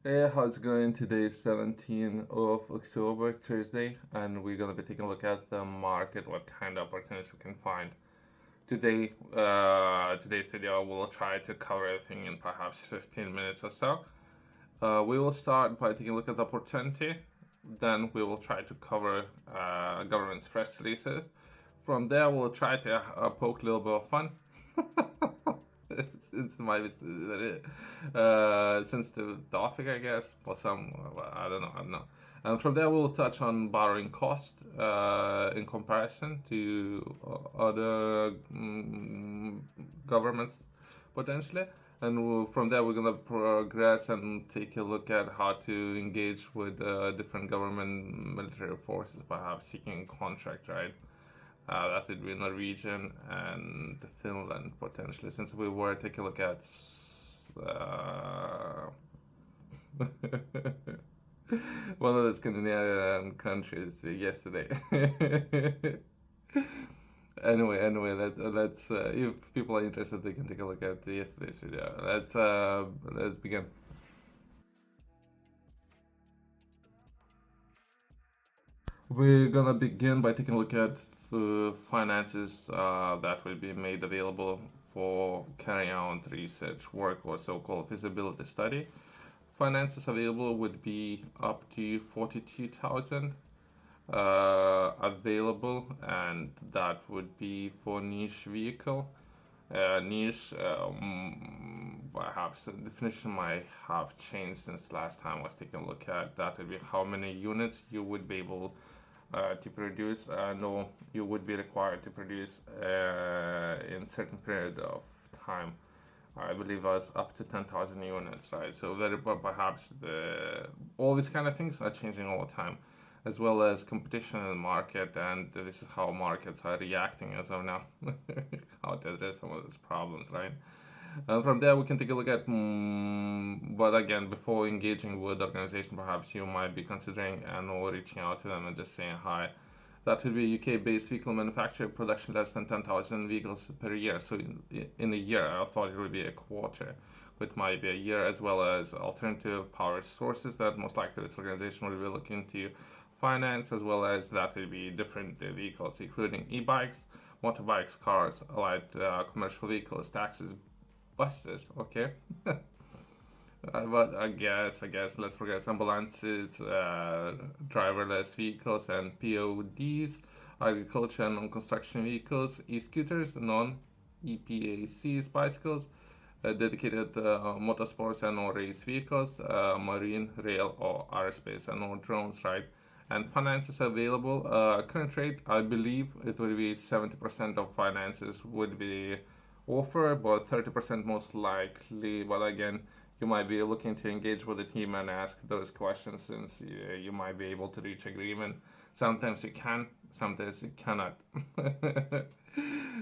Hey, how's it going? Today is 17th of October, Thursday, and we're gonna be taking a look at the market, what kind of opportunities we can find. Today's video will try to cover everything in perhaps 15 minutes or so. We will start by taking a look at the opportunity, then we will try to cover government's press releases. From there, we'll try to poke a little bit of fun. It's my sensitive topic, I guess, for some. Well, I don't know. And from there, we'll touch on borrowing cost in comparison to other governments potentially. And from there, we're gonna progress and take a look at how to engage with different government military forces, perhaps seeking contract, right? That would be Norwegian and Finland potentially, since we were taking a look at uh, one of the Scandinavian countries yesterday. Anyway, let's if people are interested, they can take a look at yesterday's video. Let's begin. We're gonna begin by taking a look at finances that will be made available for carrying out research work or so-called feasibility study. Finances available would be up to 42,000 available, and that would be for niche vehicle. Niche, perhaps the definition might have changed since last time I was taking a look at that. Would be how many units you would be able to produce. No, you would be required to produce in certain period of time. I believe was up to 10,000 units, right? So that perhaps all these kind of things are changing all the time, as well as competition in the market, and this is how markets are reacting as of now, how to address some of these problems, right? And from there, we can take a look at, but again, before engaging with the organization, perhaps you might be considering and or reaching out to them and just saying hi. That would be UK-based vehicle manufacturer, production less than 10,000 vehicles per year. So in a year, I thought it would be a quarter, but might be a year, as well as alternative power sources that most likely this organization will be looking to finance, as well as that will be different vehicles, including e-bikes, motorbikes, cars, light commercial vehicles, taxis, buses. Okay. But I guess let's forget ambulances, driverless vehicles, and PODs, agriculture and non-construction vehicles, e-scooters, non-EPACs, bicycles, dedicated motorsports and or race vehicles, marine, rail, or aerospace and or drones, right? And finances available. Current rate, I believe it will be 70% of finances would be offered, but 30% most likely. But again, you might be looking to engage with the team and ask those questions, since you might be able to reach agreement. Sometimes you can, sometimes you cannot.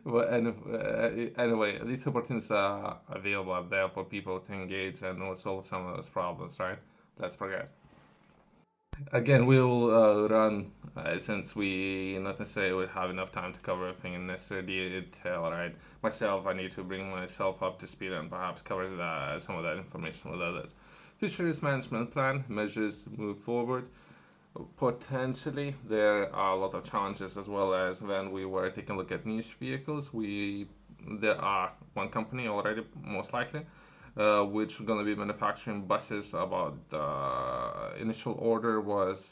But anyway, these opportunities are available out there for people to engage and solve some of those problems, right? Let's progress. Again, we'll run since we not necessarily would have enough time to cover everything in necessary detail, right? Myself, I need to bring myself up to speed and perhaps cover some of that information with others. Fisheries management plan measures move forward. Potentially, there are a lot of challenges, as well as when we were taking a look at niche vehicles. There are one company already, most likely, which are going to be manufacturing buses. About the initial order was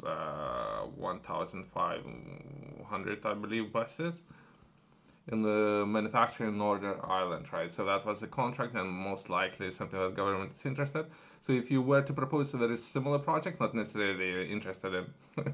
1,500, I believe, buses in the manufacturing Northern Ireland, right? So that was a contract, and most likely something that government is interested. So if you were to propose a very similar project, not necessarily interested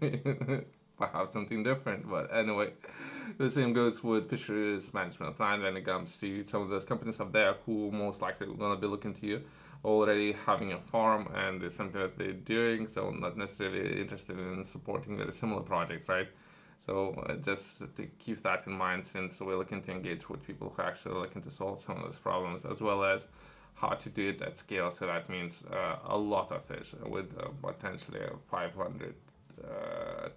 in perhaps something different, but anyway, the same goes with fisheries management plan when it comes to some of those companies up there who most likely are going to be looking to you already having a farm, and it's something that they're doing, so not necessarily interested in supporting very similar projects, right? So just to keep that in mind, since we're looking to engage with people who are actually looking to solve some of those problems, as well as how to do it at scale. So that means a lot of fish with potentially 500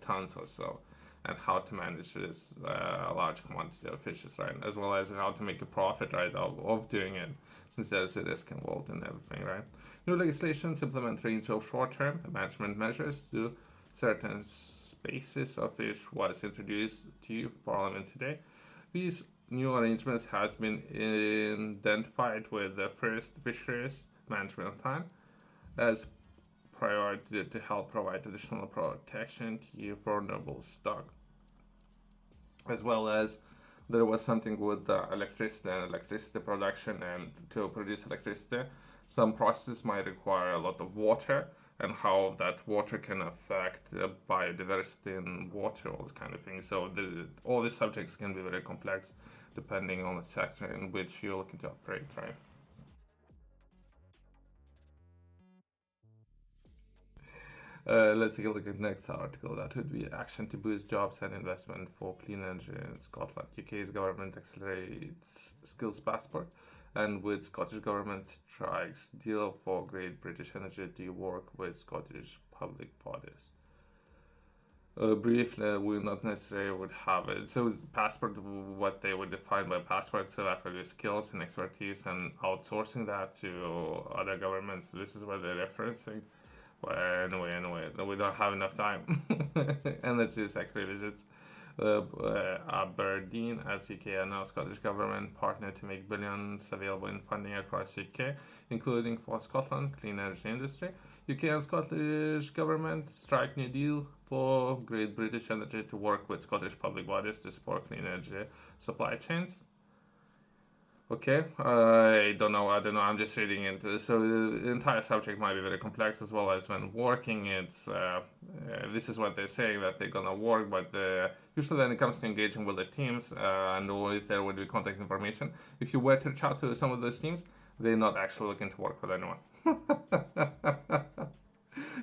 tons or so, and how to manage this large quantity of fishes, right? As well as how to make a profit, right, of doing it, since there's a risk involved in everything, right? New legislations implement range of short-term management measures to certain spaces of which was introduced to Parliament today. These new arrangements has been identified with the first fisheries management plan as priority to help provide additional protection to vulnerable stock, as well as there was something with electricity and electricity production, and to produce electricity some processes might require a lot of water, and how that water can affect biodiversity in water, all this kind of thing. So all these subjects can be very complex depending on the sector in which you're looking to operate, right? Let's take a look at the next article. That would be action to boost jobs and investment for clean energy in Scotland. UK's government accelerates skills passport, and with Scottish government strikes deal for Great British Energy to work with Scottish public bodies. Briefly, we not necessarily would have it. So passport, what they would define by passport, so that would be skills and expertise, and outsourcing that to other governments. This is what they're referencing. But anyway, we don't have enough time. And let's do sector visits. Aberdeen, as UK and now Scottish government partner to make billions available in funding across UK, including for Scotland clean energy industry. UK and Scottish government strike new deal for Great British Energy to work with Scottish public bodies to support clean energy supply chains. Okay, I don't know. I'm just reading into this. So the entire subject might be very complex, as well as when working. This is what they're saying, that they're gonna work, but usually when it comes to engaging with the teams, and if there would be contact information, if you were to reach out to some of those teams, they're not actually looking to work with anyone.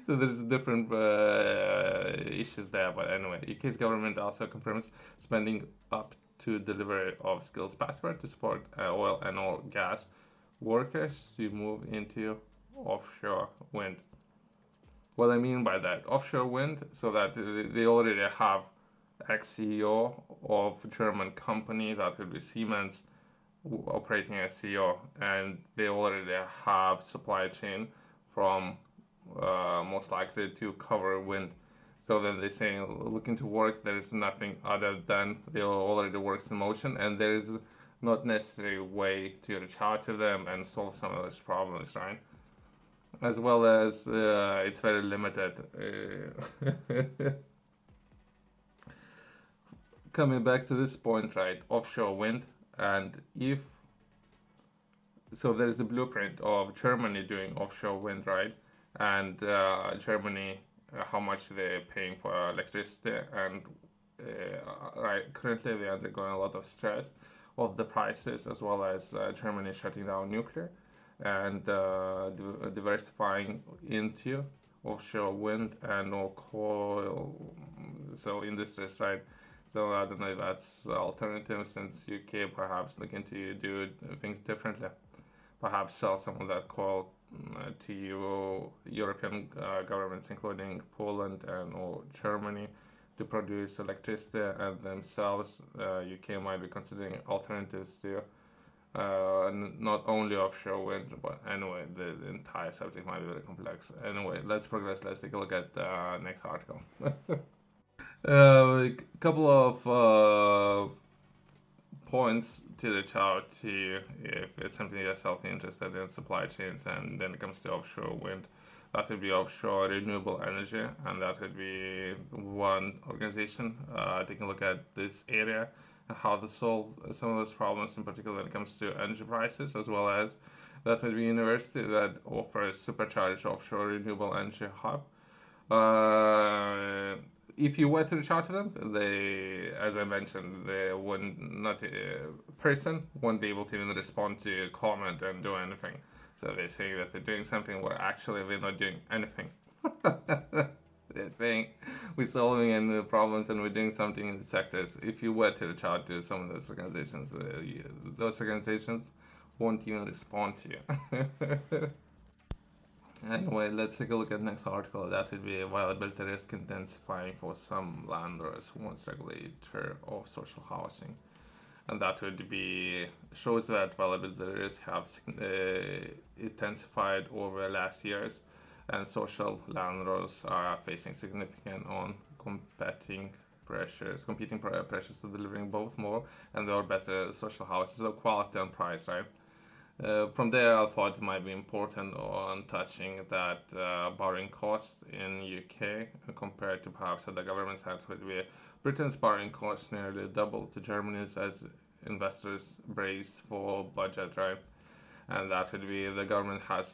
So there's different issues there, but anyway, UK's government also confirms spending up to delivery of skills passport to support oil and oil gas workers to move into offshore wind. What I mean by that, offshore wind, so that they already have ex-CEO of a German company, that would be Siemens, operating as CEO, and they already have supply chain from most likely to cover wind. So then they're saying, looking to work, there is nothing other than they already works in motion, and there is not necessary way to reach out to them and solve some of those problems, right? As well as it's very limited. Coming back to this point, right? Offshore wind, and if so, there's the blueprint of Germany doing offshore wind, right? And Germany, how much they're paying for electricity, and right, currently they're undergoing a lot of stress of the prices, as well as Germany shutting down nuclear and diversifying into offshore wind and or coal, so industries, right? So I don't know if that's alternative, since UK perhaps looking to do things differently, perhaps sell some of that coal to European governments, including Poland and or Germany, to produce electricity, and themselves UK might be considering alternatives to not only offshore wind, but anyway, the entire subject might be very complex. Anyway, let's progress. Let's take a look at the next article. A couple of points to reach out to if it's something you're self-interested in, supply chains, and then it comes to offshore wind. That would be offshore renewable energy, and that would be one organization taking a look at this area and how to solve some of those problems, in particular when it comes to energy prices, as well as that would be a university that offers supercharged offshore renewable energy hub. If you were to reach out to them, they, as I mentioned, they wouldn't, not a person won't be able to even respond to a comment and do anything. So they say that they're doing something where actually they're not doing anything. They're saying we're solving any problems and we're doing something in the sectors. If you were to reach out to some of those organizations won't even respond to you. Anyway, let's take a look at the next article. That would be viability risk intensifying for some landlords who wants regulator of social housing. and that would be shows that vulnerabilities have intensified over the last years, and social landlords are facing significant on competing pressures to delivering both more and or better social houses of quality and price, right? From there, I thought it might be important on touching that borrowing cost in UK compared to perhaps other governments had would be Britain's borrowing cost nearly doubled to Germany's as investors brace for budget, right? And that would be the government has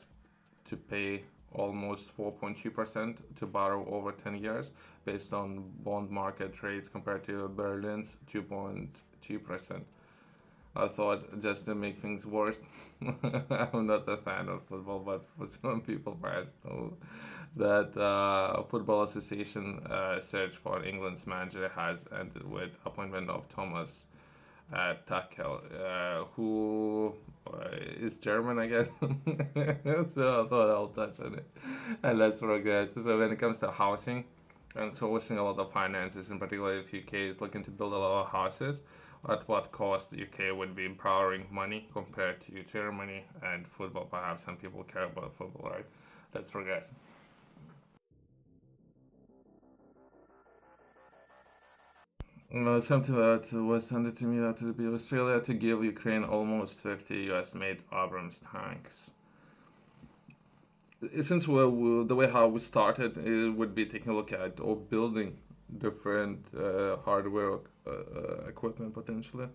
to pay almost 4.2% to borrow over 10 years based on bond market rates compared to Berlin's 2.2%. I thought just to make things worse, I'm not a fan of football, but for some people perhaps know that Football Association search for England's manager has ended with appointment of Thomas Tuchel, who is German, I guess. So I thought I'll touch on it. And let's progress. So when it comes to housing and sourcing a lot of finances, in particular if UK is looking to build a lot of houses, at what cost the UK would be borrowing money compared to Germany and football. Perhaps some people care about football, right? Let's progress. Something that was handed to me that would be Australia to give Ukraine almost 50 US made Abrams tanks. Since the way how we started, it would be taking a look at or building different hardware equipment potentially.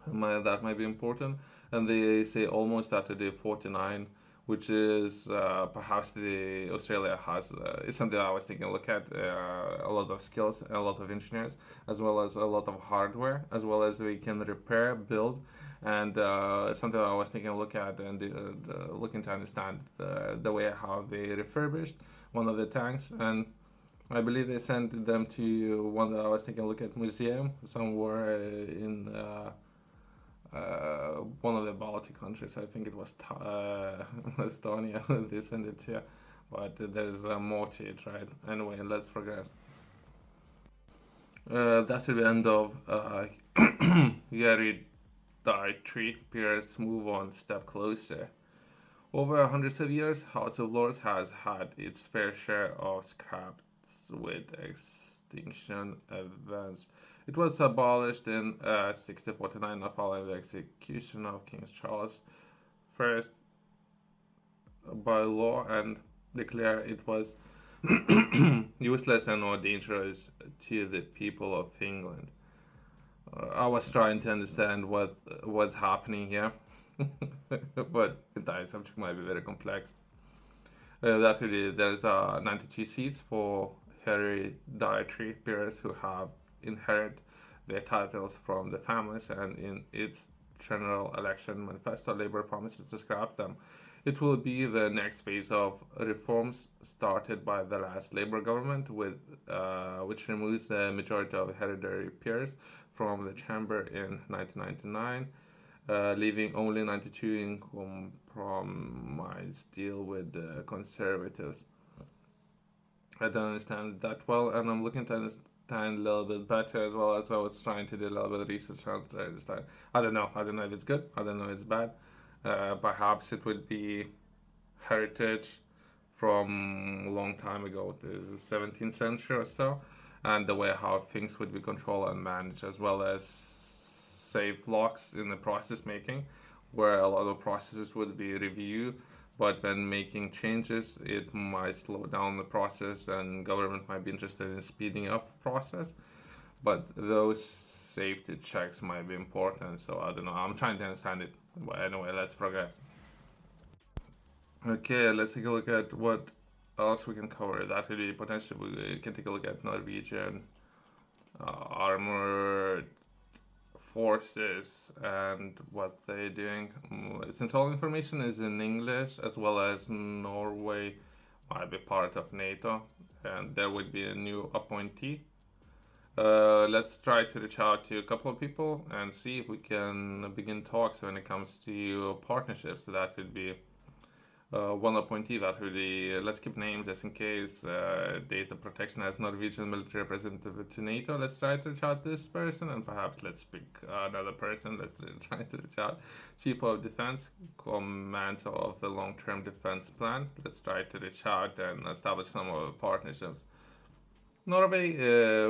That might be important. And they say almost after the 49, which is perhaps the Australia has. It's something I was taking a look at. A lot of skills, a lot of engineers, as well as a lot of hardware, as well as we can repair, build, and something I was taking a look at and looking to understand the way how they refurbished one of the tanks. And I believe they sent them to one that I was taking a look at museum somewhere in one of the Baltic countries. I think it was Estonia. They sent it to, but there's more to it, right? Anyway, let's progress. That's the end of Yeri Tree. Peers move on step closer. Over hundreds of years, House of Lords has had its fair share of scraps with extinction events. It was abolished in 1649 following the execution of King Charles I by law and declared it was useless and or dangerous to the people of England. I was trying to understand what's happening here, but the entire subject might be very complex. That really, there's 92 seats for hereditary peers who have inherit their titles from the families, and in its general election manifesto, Labour promises to scrap them. It will be the next phase of reforms started by the last Labour government, which removes the majority of hereditary peers from the chamber in 1999, leaving only 92 in compromise deal with the Conservatives. I don't understand that well, and I'm looking to understand a little bit better as well as I was trying to do a little bit of research on this time. I don't know. I don't know if it's good. I don't know if it's bad. Perhaps it would be heritage from a long time ago, the 17th century or so, and the way how things would be controlled and managed, as well as safe locks in the process making, where a lot of processes would be reviewed, but when making changes, it might slow down the process, and government might be interested in speeding up the process. But those safety checks might be important. So I don't know. I'm trying to understand it. But anyway, let's progress. Okay, let's take a look at what else we can cover. That would be potentially we can take a look at Norwegian armored forces and what they're doing. Since all information is in English, as well as Norway might be part of NATO, and there would be a new appointee. Let's try to reach out to a couple of people and see if we can begin talks when it comes to partnerships. So that would be one appointee that really, let's keep names just in case, data protection as Norwegian military representative to NATO. Let's try to reach out this person, and perhaps let's pick another person. Let's try to reach out Chief of Defense, Commander of the Long-Term Defense Plan. Let's try to reach out and establish some partnerships. Norway,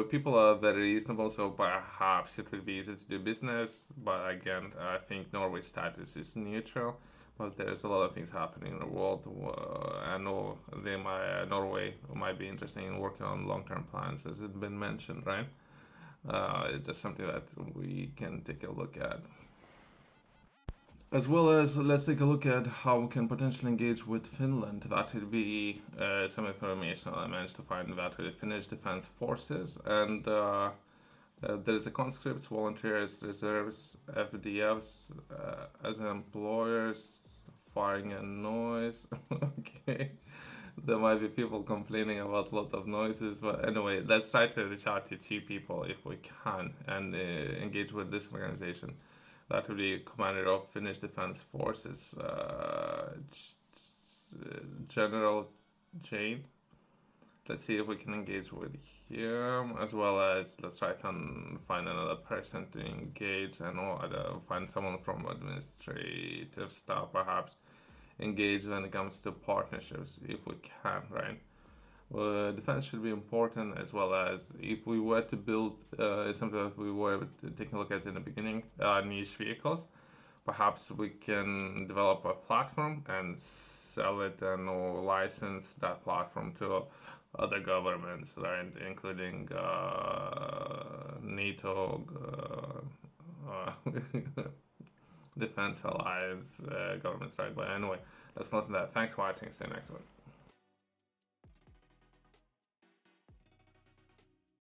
people are very reasonable, so perhaps it will be easy to do business. But again, I think Norway's status is neutral. But there's a lot of things happening in the world. I know Norway might be interested in working on long-term plans, as it's been mentioned, right? It's just something that we can take a look at. As well as, let's take a look at how we can potentially engage with Finland. That would be some information I managed to find about the Finnish Defense Forces. And there's a conscripts, volunteers, reserves, FDFs, as employers, firing and noise. Okay. There might be people complaining about a lot of noises, but anyway, let's try to reach out to two people if we can and engage with this organization. That would be commander of Finnish Defense Forces, General Jane. Let's see if we can engage with him, as well as let's try to find another person to engage and find someone from administrative staff, perhaps engage when it comes to partnerships if we can, right? Defense should be important, as well as if we were to build something that we were taking a look at in the beginning, niche vehicles. Perhaps we can develop a platform and sell it and license that platform to other governments, right, including NATO, defense alliance governments, right? But anyway, let's close on that. Thanks for watching. See you next one.